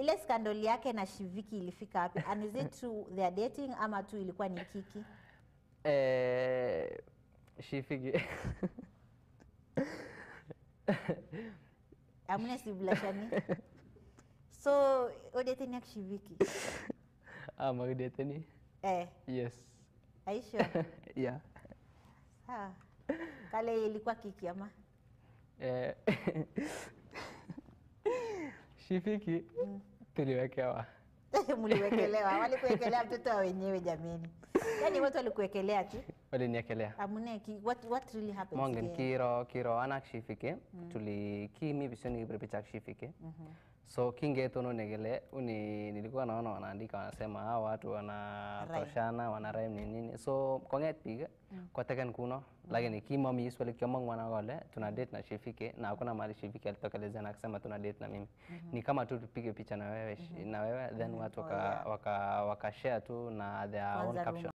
ile scandal yake na Shiviki ilifika wapi? And is it true they are dating ama tu ilikuwa ni kiki? Shiviki Amune si blashani. So odete ni Shiviki? Magdete ni? Yes. Are you sure? Yeah. Sawa. Kale ilikuwa kiki ama? Shiviki tuliwekewa. Mliwekelewa, walikuwekelea mtoto wa wenyewe jameni. Yaani watu walikuwekelea tu. Waliniekelea. Amune what really happened? Mongen kiro anak Shiviki tuliki mi bishoni kipicha Shiviki. So kingetono negele nilikuwa naona wanaandika wanasema hawa watu wanatoshana wana rhyme nini. So konget piga kwa taken kuno lakini kimo mi swali kiamong wanagole tuna date na Shiviki na hakuna mali Shiviki alitokelezea na akasema tuna date na mimi. Ni kama tu tupige picha na wewe then watu waka share tu na their own caption.